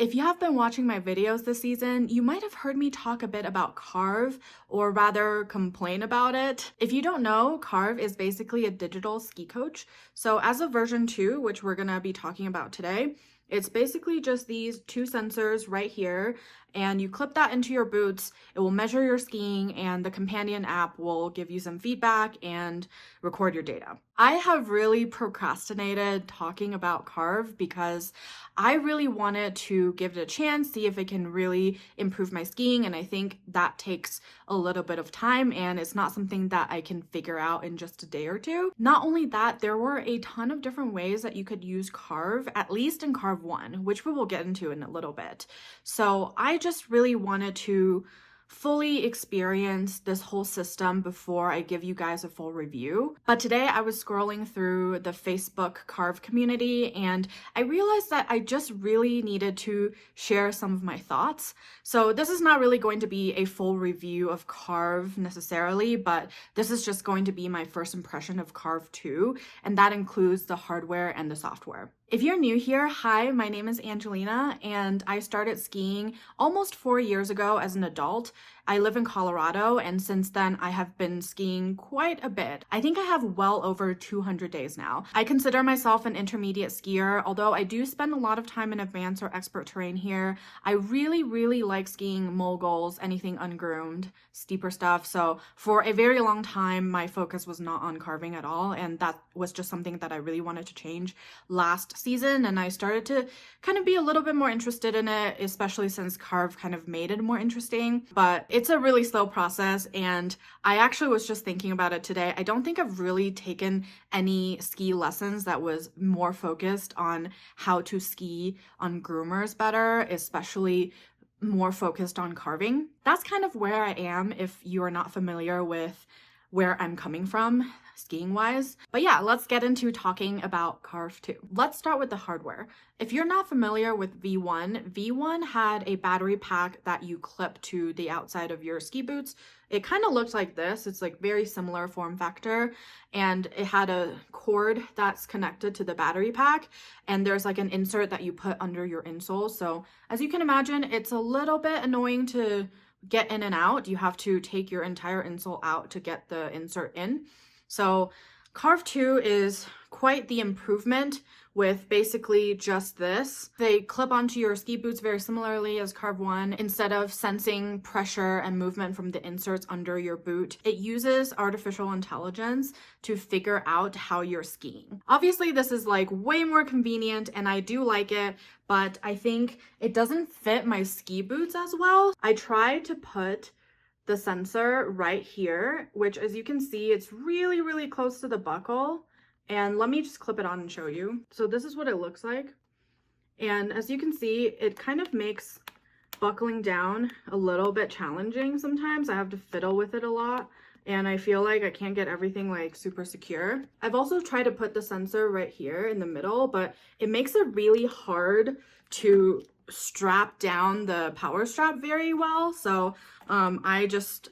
If you have been watching my videos this season, you might have heard me talk a bit about Carv, or rather complain about it. If you don't know, Carv is basically a digital ski coach. So as of version 2, which we're gonna be talking about today, it's basically just these two sensors right here, and you clip that into your boots. It will measure your skiing, and the companion app will give you some feedback and record your data. I have really procrastinated talking about Carv because I really wanted to give it a chance, see if it can really improve my skiing, and I think that takes a little bit of time, and it's not something that I can figure out in just a day or two. Not only that, there were a ton of different ways that you could use Carv, at least in Carv 1, which we will get into in a little bit. So I just really wanted to fully experience this whole system before I give you guys a full review. But today I was scrolling through the Facebook Carv community and I realized that I just really needed to share some of my thoughts. So this is not really going to be a full review of Carv necessarily, but this is just going to be my first impression of Carv 2, and that includes the hardware and the software. If you're new here, hi, my name is Angelina, and I started skiing almost 4 years ago as an adult. I live in Colorado, and since then I have been skiing quite a bit. I think I have well over 200 days now. I consider myself an intermediate skier, although I do spend a lot of time in advanced or expert terrain here. I really like skiing moguls, anything ungroomed, steeper stuff. So for a very long time, my focus was not on carving at all, and that was just something that I really wanted to change last season, and I started to kind of be a little bit more interested in it, especially since Carv kind of made it more interesting. But it's a really slow process, and I actually was just thinking about it today. I don't think I've really taken any ski lessons that was more focused on how to ski on groomers better, especially more focused on carving. That's kind of where I am if you are not familiar with where I'm coming from skiing wise. But yeah, let's get into talking about Carv 2. Let's start with the hardware. If you're not familiar with V1 had a battery pack that you clip to the outside of your ski boots. It kind of looked like this. It's like very similar form factor, and it had a cord that's connected to the battery pack, and there's like an insert that you put under your insole. So as you can imagine, it's a little bit annoying to get in and out. You have to take your entire insole out to get the insert in. So Carv 2 is quite the improvement with basically just this. They clip onto your ski boots very similarly as Carv 1. Instead of sensing pressure and movement from the inserts under your boot, it uses artificial intelligence to figure out how you're skiing. Obviously, this is like way more convenient and I do like it, but I think it doesn't fit my ski boots as well. I tried to put the sensor right here, which as you can see, it's really close to the buckle. And let me just clip it on and show you. So this is what it looks like. And as you can see, it kind of makes buckling down a little bit challenging sometimes. I have to fiddle with it a lot, and I feel like I can't get everything like super secure. I've also tried to put the sensor right here in the middle, but it makes it really hard to strap down the power strap very well. So I just,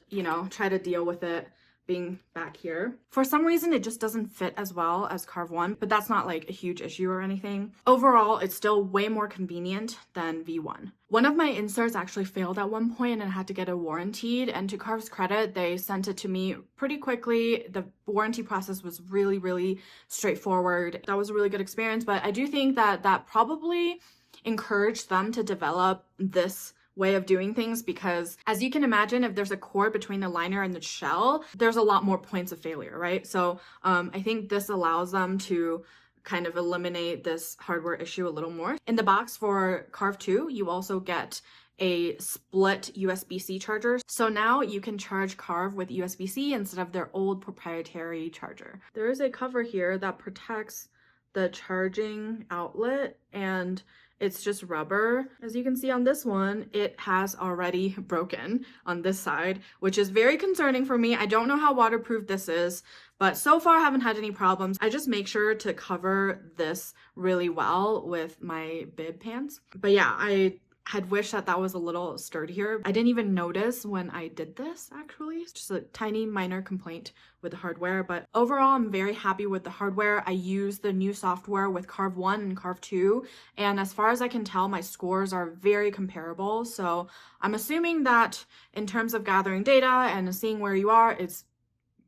try to deal with it being back here. For some reason, it just doesn't fit as well as Carv 1, but that's not like a huge issue or anything. Overall, it's still way more convenient than V1. One of my inserts actually failed at one point and I had to get it warrantied, and to Carv's credit, they sent it to me pretty quickly. The warranty process was really straightforward. That was a really good experience, but I do think that probably encouraged them to develop this way of doing things, because as you can imagine, if there's a cord between the liner and the shell, there's a lot more points of failure, right? So I think this allows them to kind of eliminate this hardware issue a little more. In the box for Carv 2, you also get a split USB-C charger. So now you can charge Carv with USB-C instead of their old proprietary charger. There is a cover here that protects the charging outlet, and it's just rubber. As you can see on this one, it has already broken on this side, which is very concerning for me. I don't know how waterproof this is, but so far I haven't had any problems. I just make sure to cover this really well with my bib pants. But yeah, I had wished that that was a little sturdier. I didn't even notice when I did this, actually. It's just a tiny minor complaint with the hardware, but overall I'm very happy with the hardware. I use the new software with Carv 1 and Carv 2, and as far as I can tell, my scores are very comparable. So I'm assuming that in terms of gathering data and seeing where you are, it's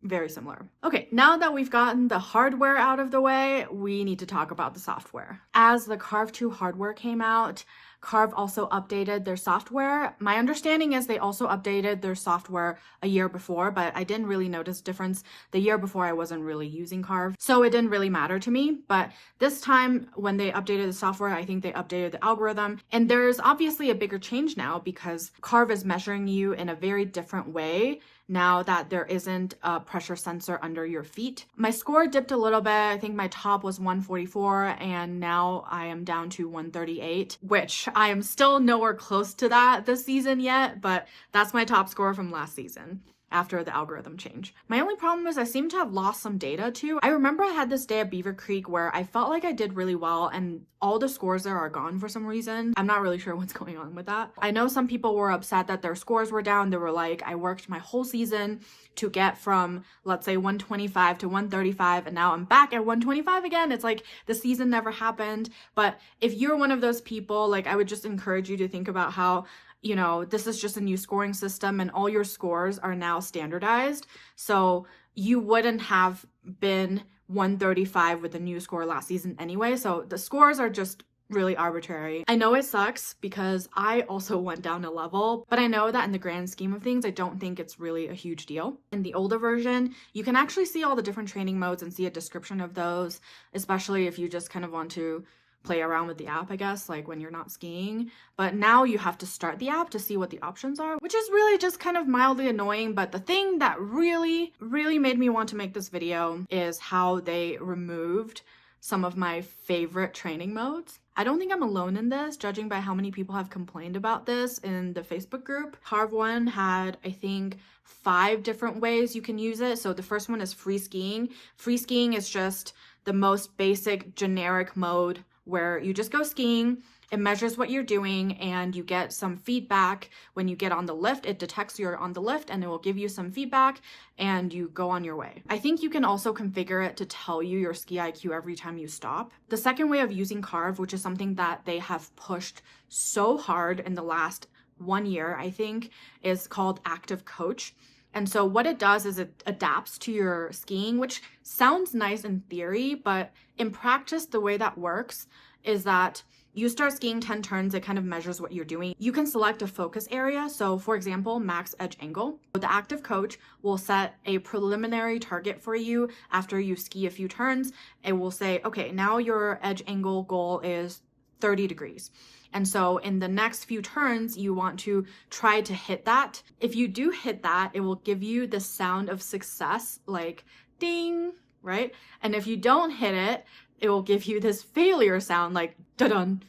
very similar. Okay, now that we've gotten the hardware out of the way, we need to talk about the software. As the Carv 2 hardware came out, Carv also updated their software. My understanding is they also updated their software a year before, but I didn't really notice difference. The year before I wasn't really using Carv, so it didn't really matter to me. But this time when they updated the software, I think they updated the algorithm. And there's obviously a bigger change now because Carv is measuring you in a very different way now that there isn't a pressure sensor under your feet. My score dipped a little bit. I think my top was 144 and now I am down to 138, which I am still nowhere close to that this season yet, but that's my top score from last season after the algorithm change. My only problem is I seem to have lost some data too. I remember I had this day at Beaver Creek where I felt like I did really well and all the scores there are gone for some reason. I'm not really sure what's going on with that. I know some people were upset that their scores were down. They were like, I worked my whole season to get from, let's say, 125 to 135 and now I'm back at 125 again. It's like the season never happened. But if you're one of those people, like, I would just encourage you to think about how, you know, this is just a new scoring system and all your scores are now standardized. So you wouldn't have been 135 with the new score last season anyway. So the scores are just really arbitrary. I know it sucks because I also went down a level, but I know that in the grand scheme of things, I don't think it's really a huge deal. In the older version, you can actually see all the different training modes and see a description of those, especially if you just kind of want to play around with the app, I guess, like when you're not skiing. But now you have to start the app to see what the options are, which is really just kind of mildly annoying. But the thing that really made me want to make this video is how they removed some of my favorite training modes. I don't think I'm alone in this, judging by how many people have complained about this in the Facebook group. Carv 1 had, I think, 5 different ways you can use it. So the first one is free skiing. Free skiing is just the most basic generic mode where you just go skiing, it measures what you're doing, and you get some feedback when you get on the lift. It detects you're on the lift and it will give you some feedback and you go on your way. I think you can also configure it to tell you your ski IQ every time you stop. The second way of using Carv, which is something that they have pushed so hard in the last 1 year, I think, is called Active Coach. And so what it does is it adapts to your skiing, which sounds nice in theory, but in practice, the way that works is that you start skiing 10 turns, it kind of measures what you're doing. You can select a focus area. So for example, max edge angle. The Active Coach will set a preliminary target for you after you ski a few turns. It will say, okay, now your edge angle goal is 30 degrees. And so in the next few turns, you want to try to hit that. If you do hit that, it will give you the sound of success, like ding, right? And if you don't hit it, it will give you this failure sound, like dun-dun.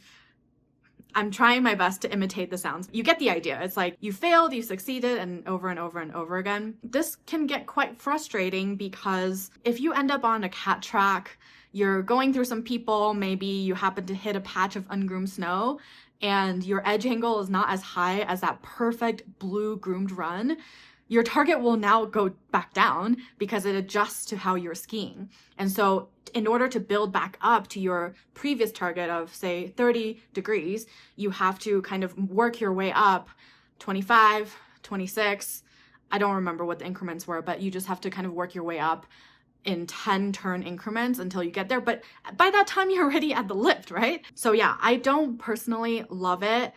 I'm trying my best to imitate the sounds. You get the idea. It's like you failed, you succeeded, and over and over and over again. This can get quite frustrating because if you end up on a cat track, you're going through some people, maybe you happen to hit a patch of ungroomed snow, and your edge angle is not as high as that perfect blue groomed run, your target will now go back down because it adjusts to how you're skiing. And so in order to build back up to your previous target of, say, 30 degrees, you have to kind of work your way up 25, 26. I don't remember what the increments were, but you just have to kind of work your way up in 10 turn increments until you get there. But by that time, you're already at the lift, right? So yeah, I don't personally love it.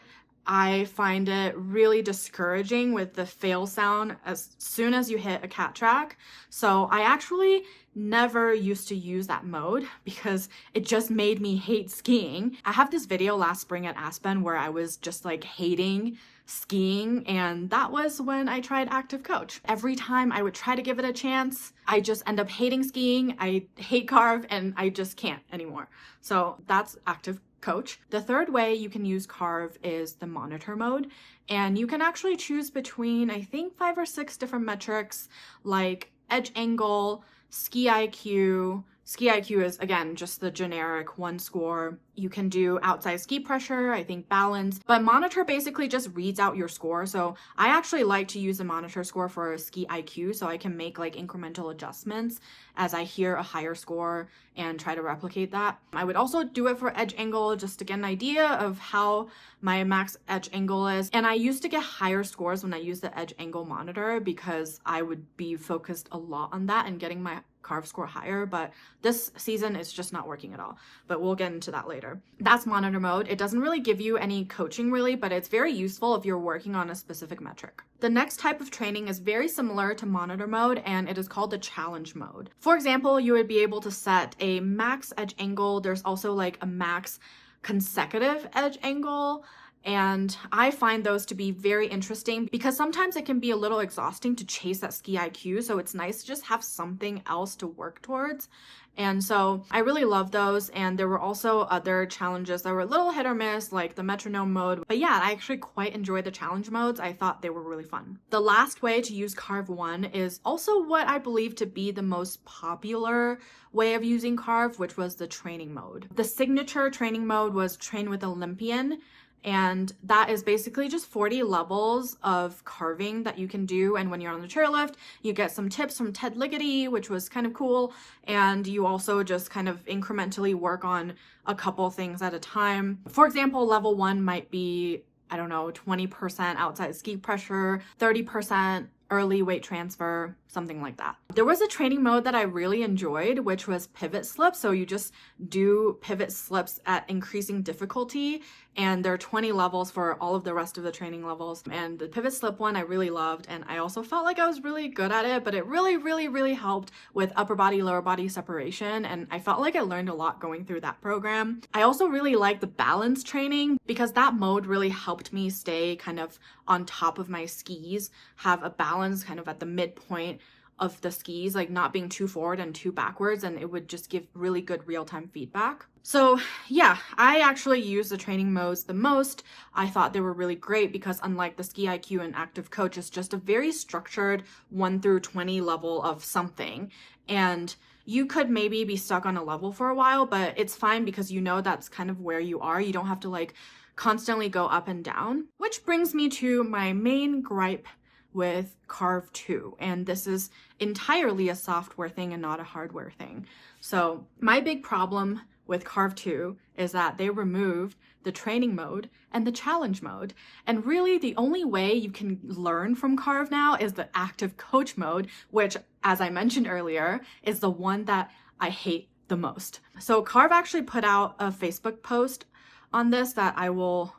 I find it really discouraging with the fail sound as soon as you hit a cat track. So I actually never used to use that mode because it just made me hate skiing. I have this video last spring at Aspen where I was just like hating skiing, and that was when I tried Active Coach. Every time I would try to give it a chance, I just end up hating skiing. I hate Carv and I just can't anymore. So that's Active Coach. The third way you can use Carv is the monitor mode, and you can actually choose between, I think, 5 or 6 different metrics like edge angle, ski IQ, Ski IQ is, again, just the generic one score. You can do outside ski pressure, I think balance, but monitor basically just reads out your score. So I actually like to use the monitor score for ski IQ so I can make like incremental adjustments as I hear a higher score and try to replicate that. I would also do it for edge angle just to get an idea of how my max edge angle is. And I used to get higher scores when I used the edge angle monitor because I would be focused a lot on that and getting my Carv score higher, but this season it's just not working at all. But we'll get into that later. That's monitor mode. It doesn't really give you any coaching really, but it's very useful if you're working on a specific metric. The next type of training is very similar to monitor mode, and it is called the challenge mode. For example, you would be able to set a max edge angle. There's also like a max consecutive edge angle. And I find those to be very interesting because sometimes it can be a little exhausting to chase that ski IQ. So it's nice to just have something else to work towards. And so I really love those. And there were also other challenges that were a little hit or miss, like the metronome mode. But yeah, I actually quite enjoyed the challenge modes. I thought they were really fun. The last way to use Carv 1 is also what I believe to be the most popular way of using Carv, which was the training mode. The signature training mode was Train with Olympian. And that is basically just 40 levels of carving that you can do. And when you're on the chairlift, you get some tips from Ted Ligety, which was kind of cool. And you also just kind of incrementally work on a couple things at a time. For example, level 1 might be, I don't know, 20% outside ski pressure, 30% early weight transfer, something like that. There was a training mode that I really enjoyed, which was pivot slips. So you just do pivot slips at increasing difficulty, and there are 20 levels for all of the rest of the training levels. And the pivot slip one I really loved, and I also felt like I was really good at it, but it really helped with upper body, lower body separation, and I felt like I learned a lot going through that program. I also really liked the balance training because that mode really helped me stay kind of on top of my skis, have a balance kind of at the midpoint of the skis, like not being too forward and too backwards, and it would just give really good real-time feedback. So yeah, I actually use the training modes the most. I thought they were really great because unlike the Ski IQ and Active Coach, it's just a very structured 1 through 20 level of something. And you could maybe be stuck on a level for a while, but it's fine because you know that's kind of where you are. You don't have to like constantly go up and down. Which brings me to my main gripe with Carv 2, and this is entirely a software thing and not a hardware thing. So my big problem with Carv 2 is that they removed the training mode and the challenge mode, and really the only way you can learn from Carv now is the active coach mode, which, as I mentioned earlier, is the one that I hate the most. So Carv actually put out a Facebook post on this that I will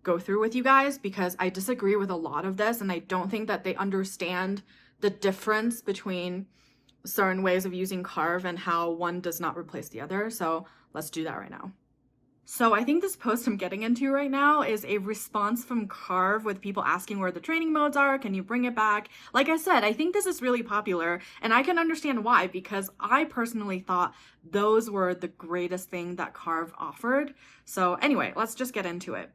go through with you guys because I disagree with a lot of this, and I don't think that they understand the difference between certain ways of using Carv and how one does not replace the other. So let's do that right now. So I think this post I'm getting into right now is a response from Carv with people asking where the training modes are. Can you bring it back? Like I said, I think this is really popular, and I can understand why, because I personally thought those were the greatest thing that Carv offered. So anyway, let's just get into it.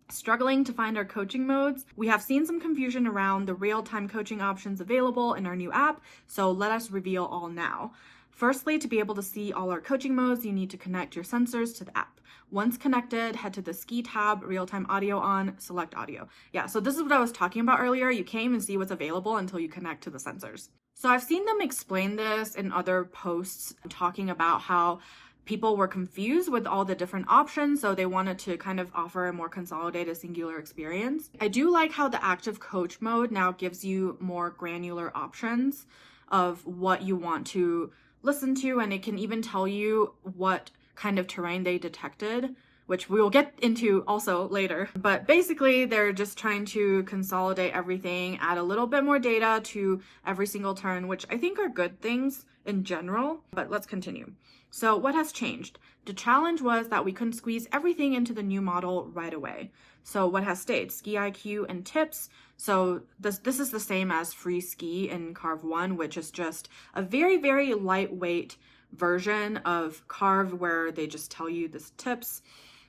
Struggling to find our coaching modes? We have seen some confusion around the real-time coaching options available in our new app, so let us reveal all now. Firstly, to be able to see all our coaching modes, you need to connect your sensors to the app. Once connected, head to the ski tab, real-time audio on, select audio. Yeah, so this is what I was talking about earlier. You can't even see what's available until you connect to the sensors. So I've seen them explain this in other posts talking about how people were confused with all the different options, so they wanted to kind of offer a more consolidated, singular experience. I do like how the active coach mode now gives you more granular options of what you want to listen to, and it can even tell you what kind of terrain they detected, which we will get into also later. But basically, they're just trying to consolidate everything, add a little bit more data to every single turn, which I think are good things in general, but let's continue. So what has changed? The challenge was that we couldn't squeeze everything into the new model right away. So what has stayed? Ski IQ and tips. So this is the same as free ski in Carv 1, which is just a very lightweight version of Carv where they just tell you the tips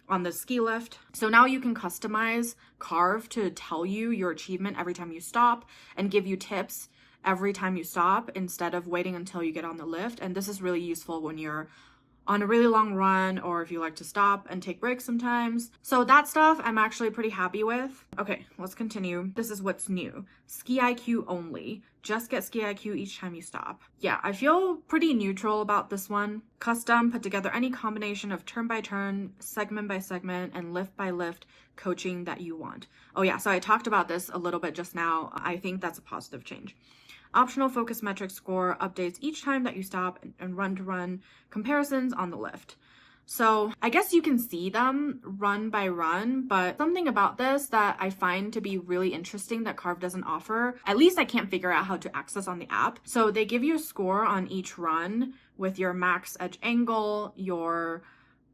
on the ski lift. So now you can customize Carv to tell you your achievement every time you stop and give you tips every time you stop instead of waiting until you get on the lift. And this is really useful when you're on a really long run or if you like to stop and take breaks sometimes. So that stuff I'm actually pretty happy with. Okay, let's continue. This is what's new. Ski IQ only. Just get Ski IQ each time you stop. Yeah, I feel pretty neutral about this one. Custom, put together any combination of turn by turn, segment by segment, and lift by lift coaching that you want. Oh yeah, so I talked about this a little bit just now. I think that's a positive change. Optional focus metric score updates each time that you stop and run to run comparisons on the lift. So I guess you can see them run by run, but something about this that I find to be really interesting that Carv doesn't offer, at least I can't figure out how to access on the app. So they give you a score on each run with your max edge angle, your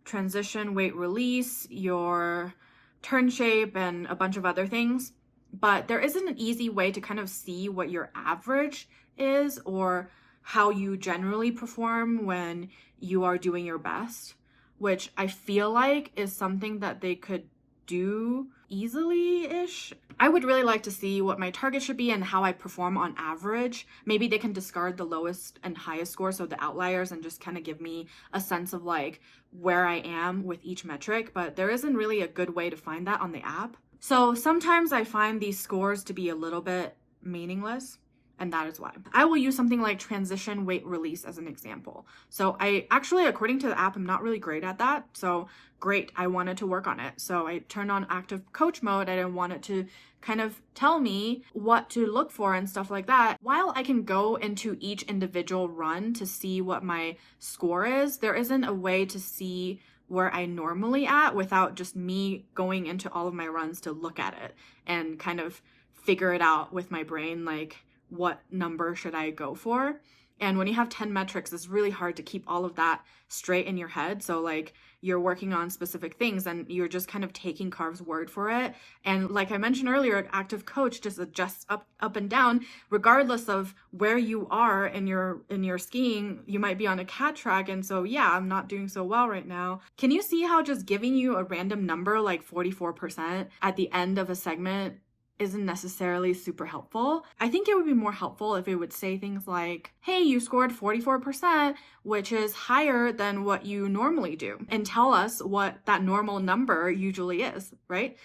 transition weight release, your turn shape, and a bunch of other things. But there isn't an easy way to kind of see what your average is or how you generally perform when you are doing your best, which I feel like is something that they could do easily-ish. I would really like to see what my target should be and how I perform on average. Maybe they can discard the lowest and highest score, so the outliers, and just kind of give me a sense of like where I am with each metric, but there isn't really a good way to find that on the app. So sometimes I find these scores to be a little bit meaningless, and that is why. I will use something like transition weight release as an example. So I actually, according to the app, I'm not really great at that. So great, I wanted to work on it. So I turned on active coach mode. I didn't want it to kind of tell me what to look for and stuff like that. While I can go into each individual run to see what my score is, there isn't a way to see where I normally at without just me going into all of my runs to look at it and kind of figure it out with my brain, like what number should I go for. And when you have 10 metrics, it's really hard to keep all of that straight in your head. So like you're working on specific things and you're just kind of taking Carv's word for it. And like I mentioned earlier, active coach just adjusts up and down regardless of where you are in your skiing. You might be on a cat track, and so yeah, I'm not doing so well right now. Can you see how just giving you a random number like 44% at the end of a segment isn't necessarily super helpful? I think it would be more helpful if it would say things like, hey, you scored 44%, which is higher than what you normally do, and tell us what that normal number usually is, right?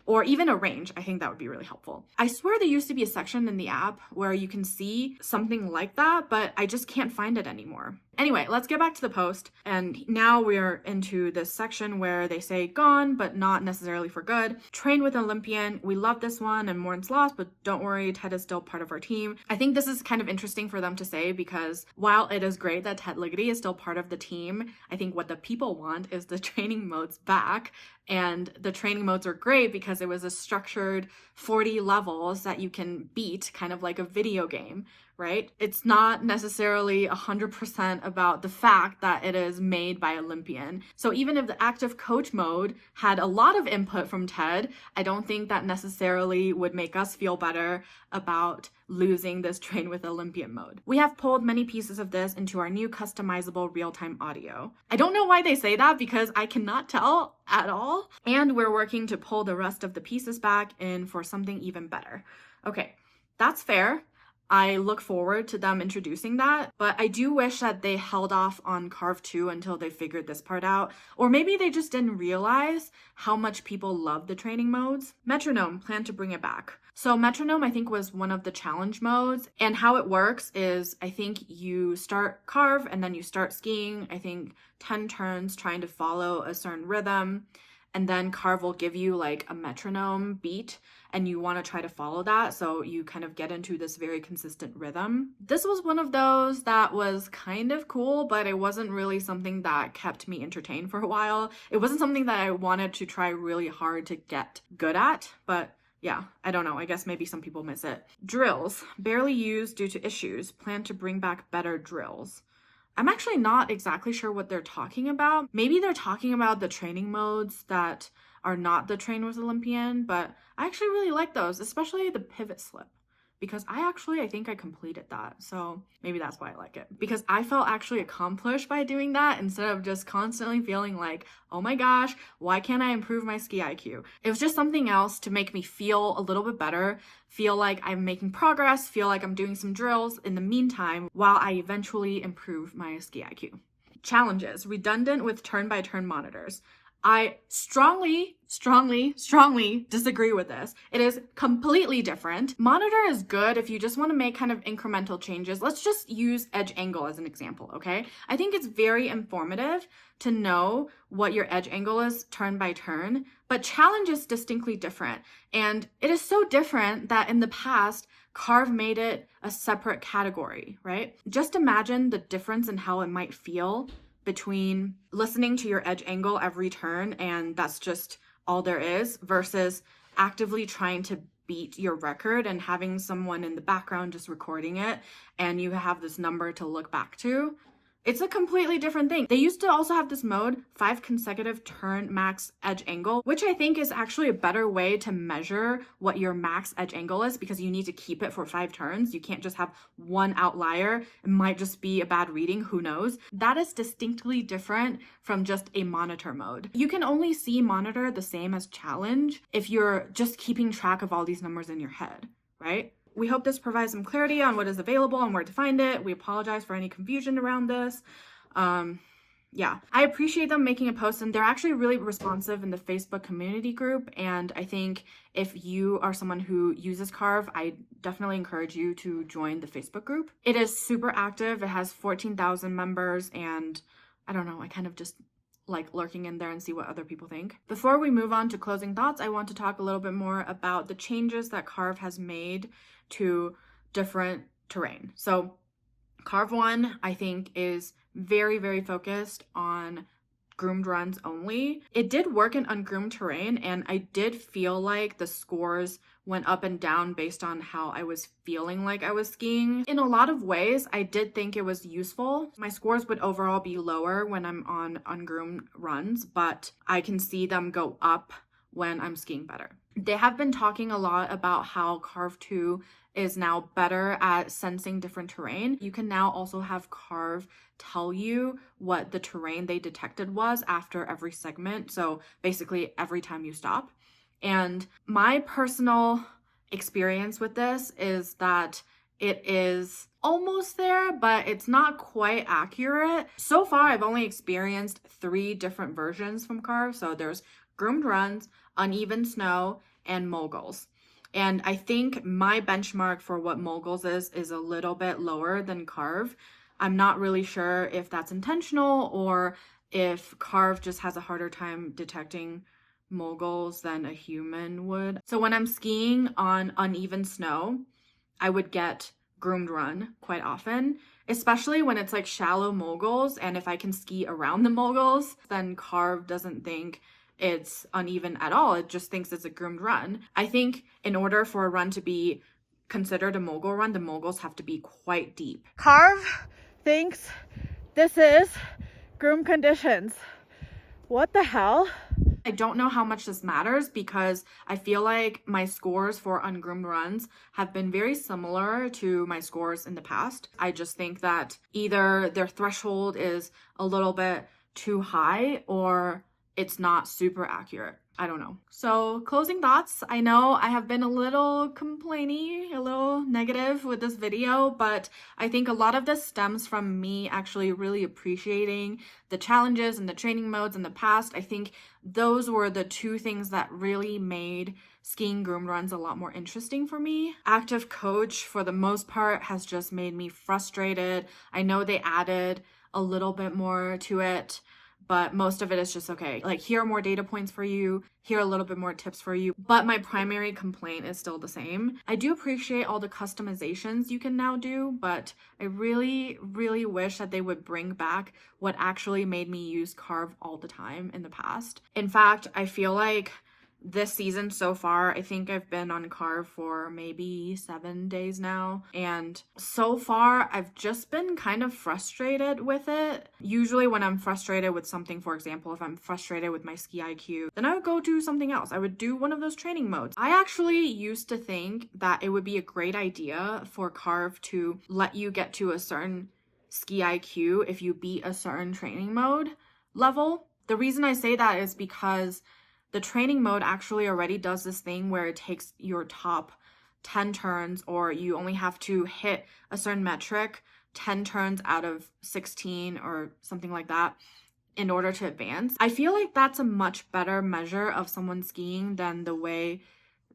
Or even a range. I think that would be really helpful. I swear there used to be a section in the app where you can see something like that, but I just can't find it anymore. Anyway, let's get back to the post. And now we're into this section where they say gone, but not necessarily for good. Train with Olympian. We love this one and Morton's lost, but don't worry, Ted is still part of our team. I think this is kind of interesting for them to say because while it is great that Ted Ligety is still part of the team, I think what the people want is the training modes back. And the training modes are great because it was a structured 40 levels that you can beat, kind of like a video game, right? It's not necessarily 100% about the fact that it is made by Olympian. So even if the active coach mode had a lot of input from Ted, I don't think that necessarily would make us feel better about losing this train with Olympian mode. We have pulled many pieces of this into our new customizable real-time audio. I don't know why they say that because I cannot tell at all. And we're working to pull the rest of the pieces back in for something even better. Okay, that's fair. I look forward to them introducing that, but I do wish that they held off on Carv 2 until they figured this part out, or maybe they just didn't realize how much people love the training modes. Metronome, plan to bring it back. So metronome, I think, was one of the challenge modes, and how it works is I think you start Carv and then you start skiing, I think 10 turns trying to follow a certain rhythm, and then Carv will give you like a metronome beat and you want to try to follow that, so you kind of get into this very consistent rhythm. This was one of those that was kind of cool, but it wasn't really something that kept me entertained for a while. It wasn't something that I wanted to try really hard to get good at, but yeah, I don't know. I guess maybe some people miss it. Drills, barely used due to issues. Plan to bring back better drills. I'm actually not exactly sure what they're talking about. Maybe they're talking about the training modes that are not the Train with Olympian, but I actually really like those, especially the pivot slip. because I think I completed that. So maybe that's why I like it, because I felt actually accomplished by doing that instead of just constantly feeling like, oh my gosh, why can't I improve my ski IQ? It was just something else to make me feel a little bit better, feel like I'm making progress, feel like I'm doing some drills in the meantime while I eventually improve my ski IQ. Challenges: redundant with turn-by-turn monitors. I strongly disagree with this. It is completely different. Monitor is good if you just want to make kind of incremental changes. Let's just use edge angle as an example, okay? I think it's very informative to know what your edge angle is turn by turn, but challenge is distinctly different. And it is so different that in the past, Carv made it a separate category, right? Just imagine the difference in how it might feel between listening to your edge angle every turn and that's just all there is, versus actively trying to beat your record and having someone in the background just recording it and you have this number to look back to. It's a completely different thing. They used to also have this mode, 5 consecutive turn max edge angle, which I think is actually a better way to measure what your max edge angle is, because you need to keep it for 5 turns. You can't just have one outlier. It might just be a bad reading, who knows? That is distinctly different from just a monitor mode. You can only see monitor the same as challenge if you're just keeping track of all these numbers in your head, right? We hope this provides some clarity on what is available and where to find it. We apologize for any confusion around this. Yeah, I appreciate them making a post, and they're actually really responsive in the Facebook community group. And I think if you are someone who uses Carv, I definitely encourage you to join the Facebook group. It is super active. It has 14,000 members, and I don't know, I kind of just like lurking in there and see what other people think. Before we move on to closing thoughts, I want to talk a little bit more about the changes that Carv has made to different terrain. So Carv 1, I think, is very focused on groomed runs only. It did work in ungroomed terrain, and I did feel like the scores went up and down based on how I was feeling like I was skiing. In a lot of ways, I did think it was useful. My scores would overall be lower when I'm on ungroomed runs, but I can see them go up when I'm skiing better. They have been talking a lot about how Carv 2 is now better at sensing different terrain. You can now also have Carv tell you what the terrain they detected was after every segment. So basically every time you stop. And my personal experience with this is that it is almost there, but it's not quite accurate. So far, I've only experienced 3 different versions from Carv. So there's groomed runs, uneven snow, and moguls. And I think my benchmark for what moguls is a little bit lower than Carv. I'm not really sure if that's intentional or if Carv just has a harder time detecting moguls than a human would. So when I'm skiing on uneven snow, I would get groomed run quite often, especially when it's like shallow moguls. And if I can ski around the moguls, then Carv doesn't think it's uneven at all. It just thinks it's a groomed run. I think in order for a run to be considered a mogul run, the moguls have to be quite deep. Carv thinks this is groomed conditions. What the hell? I don't know how much this matters because I feel like my scores for ungroomed runs have been very similar to my scores in the past. I just think that either their threshold is a little bit too high or it's not super accurate. I don't know. So closing thoughts. I know I have been a little complainy, a little negative with this video, but I think a lot of this stems from me actually really appreciating the challenges and the training modes in the past. I think those were the 2 things that really made skiing groomed runs a lot more interesting for me. Active coach, for the most part, has just made me frustrated. I know they added a little bit more to it, but most of it is just, okay, like here are more data points for you, here are a little bit more tips for you, but my primary complaint is still the same. I do appreciate all the customizations you can now do, but I really wish that they would bring back what actually made me use Carv all the time in the past. In fact, I feel like this season so far, I think I've been on Carv for maybe 7 days now. And so far, I've just been kind of frustrated with it. Usually when I'm frustrated with something, for example, if I'm frustrated with my ski IQ, then I would go do something else. I would do one of those training modes. I actually used to think that it would be a great idea for Carv to let you get to a certain ski IQ if you beat a certain training mode level. The reason I say that is because the training mode actually already does this thing where it takes your top 10 turns, or you only have to hit a certain metric 10 turns out of 16 or something like that in order to advance. I feel like that's a much better measure of someone skiing than the way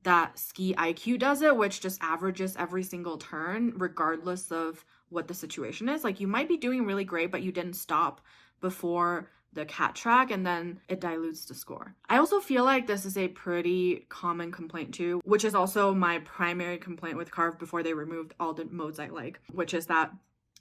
that ski IQ does it, which just averages every single turn regardless of what the situation is. Like, you might be doing really great, but you didn't stop before the cat track, and then it dilutes the score. I also feel like this is a pretty common complaint too, which is also my primary complaint with Carv before they removed all the modes I like, which is that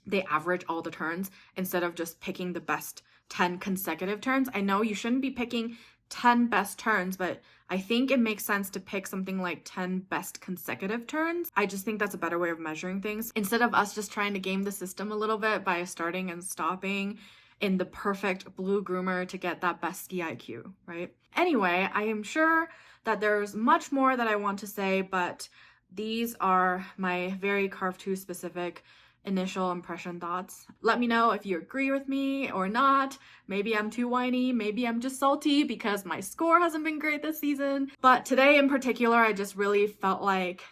they average all the turns instead of just picking the best 10 consecutive turns. I know you shouldn't be picking 10 best turns, but I think it makes sense to pick something like 10 best consecutive turns. I just think that's a better way of measuring things instead of us just trying to game the system a little bit by starting and stopping in the perfect blue groomer to get that best ski IQ, right? Anyway, I am sure that there's much more that I want to say, but these are my very Carv 2 specific initial impression thoughts. Let me know if you agree with me or not. Maybe I'm too whiny, maybe I'm just salty because my score hasn't been great this season. But today in particular, I just really felt like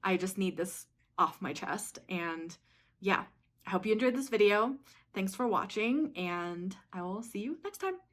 I just need this off my chest. And yeah, I hope you enjoyed this video. Thanks for watching, and I will see you next time.